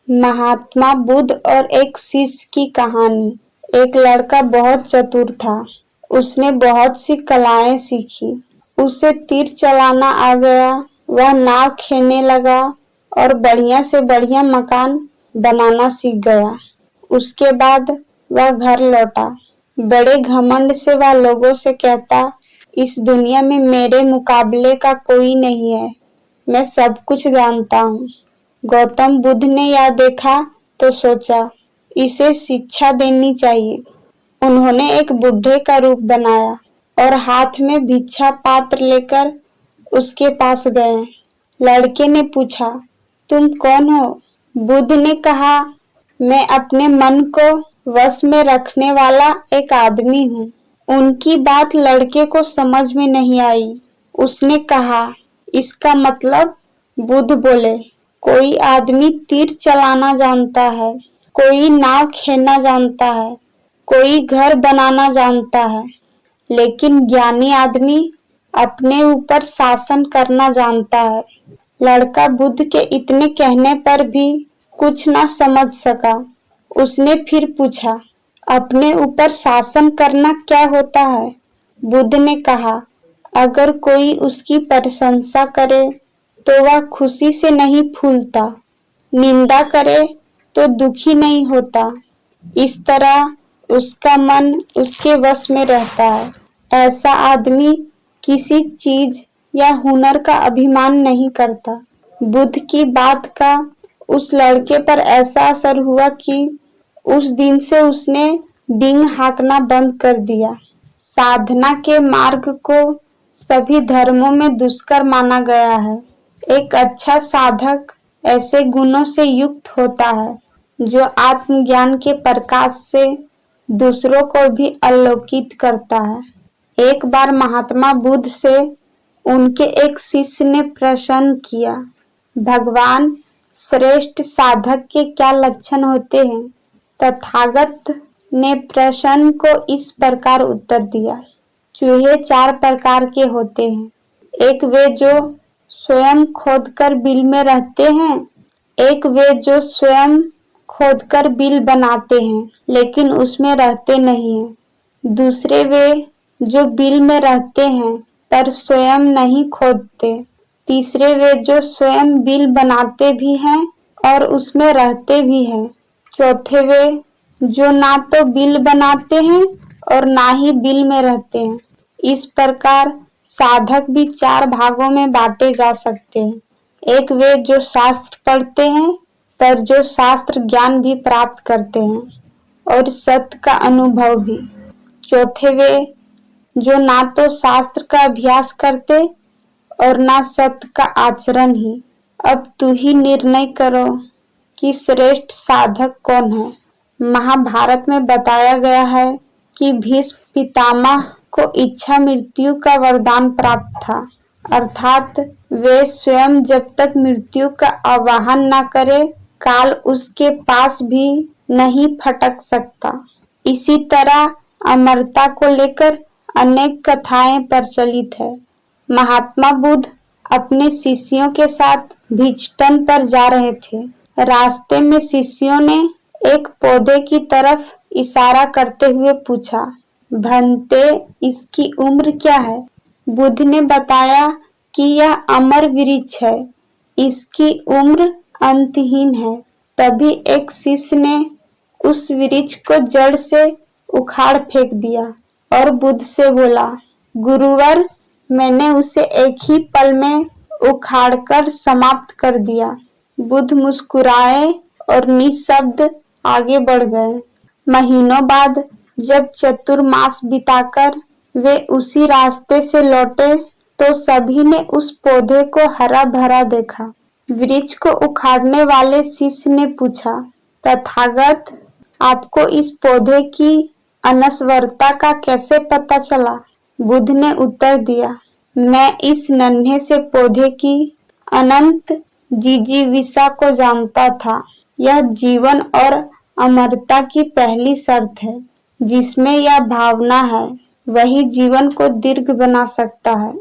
महात्मा बुद्ध और एक शिष्य की कहानी। एक लड़का बहुत चतुर था। उसने बहुत सी कलाएं सीखी। उसे तीर चलाना आ गया, वह नाव खेलने लगा और बढ़िया से बढ़िया मकान बनाना सीख गया। उसके बाद वह घर लौटा। बड़े घमंड से वह लोगों से कहता, इस दुनिया में मेरे मुकाबले का कोई नहीं है, मैं सब कुछ जानता हूँ। गौतम बुद्ध ने यह देखा तो सोचा, इसे शिक्षा देनी चाहिए। उन्होंने एक बुढ़े का रूप बनाया और हाथ में भिक्षा पात्र लेकर उसके पास गए। लड़के ने पूछा, तुम कौन हो? बुद्ध ने कहा, मैं अपने मन को वश में रखने वाला एक आदमी हूँ। उनकी बात लड़के को समझ में नहीं आई। उसने कहा, इसका मतलब? बुद्ध बोले, कोई आदमी तीर चलाना जानता है, कोई नाव खेलना जानता है, कोई घर बनाना जानता है, लेकिन ज्ञानी आदमी अपने ऊपर शासन करना जानता है। लड़का बुद्ध के इतने कहने पर भी कुछ ना समझ सका। उसने फिर पूछा, अपने ऊपर शासन करना क्या होता है? बुद्ध ने कहा, अगर कोई उसकी प्रशंसा करे तो वह खुशी से नहीं फूलता, निंदा करे तो दुखी नहीं होता। इस तरह उसका मन उसके वश में रहता है। ऐसा आदमी किसी चीज या हुनर का अभिमान नहीं करता। बुद्ध की बात का उस लड़के पर ऐसा असर हुआ कि उस दिन से उसने डींग हाँकना बंद कर दिया। साधना के मार्ग को सभी धर्मों में दुष्कर माना गया है। एक अच्छा साधक ऐसे गुणों से युक्त होता है जो आत्मज्ञान के प्रकाश से दूसरों को भी आलोकित करता है। एक बार महात्मा बुद्ध से उनके एक शिष्य ने प्रश्न किया, भगवान, श्रेष्ठ साधक के क्या लक्षण होते हैं? तथागत ने प्रश्न को इस प्रकार उत्तर दिया, चूहे 4 प्रकार के होते हैं। एक वे जो स्वयं खोदकर बिल में रहते हैं, एक वे जो स्वयं खोदकर बिल बनाते हैं लेकिन उसमें रहते नहीं हैं, दूसरे वे जो बिल में रहते हैं पर स्वयं नहीं खोदते, तीसरे वे जो स्वयं बिल बनाते भी हैं और उसमें रहते भी हैं, चौथे वे जो ना तो बिल बनाते हैं और ना ही बिल में रहते हैं। इस प्रकार साधक भी 4 भागों में बांटे जा सकते हैं। एक वे जो शास्त्र पढ़ते हैं पर जो शास्त्र ज्ञान भी प्राप्त करते हैं और सत्य का अनुभव भी। चौथे वे जो ना तो शास्त्र का अभ्यास करते और ना सत्य का आचरण ही। अब तू ही निर्णय करो कि श्रेष्ठ साधक कौन है। महाभारत में बताया गया है कि भीष्म पितामह को इच्छा मृत्यु का वरदान प्राप्त था, अर्थात वे स्वयं जब तक मृत्यु का आवाहन न करे काल उसके पास भी नहीं फटक सकता। इसी तरह अमरता को लेकर अनेक कथाएं प्रचलित है। महात्मा बुद्ध अपने शिष्यों के साथ भिक्षटन पर जा रहे थे। रास्ते में शिष्यों ने एक पौधे की तरफ इशारा करते हुए पूछा, भंते, इसकी उम्र क्या है? बुद्ध ने बताया कि यह अमर वृक्ष है, इसकी उम्र अंतहीन है। तभी एक शिष्य ने उस वृक्ष को जड़ से उखाड़ फेंक दिया और बुद्ध से बोला, गुरुवर, मैंने उसे एक ही पल में उखाड़कर समाप्त कर दिया। बुद्ध मुस्कुराए और निःशब्द आगे बढ़ गए। महीनों बाद जब चतुर्मास बिताकर वे उसी रास्ते से लौटे तो सभी ने उस पौधे को हरा भरा देखा। वृक्ष को उखाड़ने वाले शिष्य ने पूछा, तथागत, आपको इस पौधे की अनश्वरता का कैसे पता चला? बुद्ध ने उत्तर दिया, मैं इस नन्हे से पौधे की अनंत जिजीविषा को जानता था। यह जीवन और अमरता की पहली शर्त है। जिसमें यह भावना है वही जीवन को दीर्घ बना सकता है।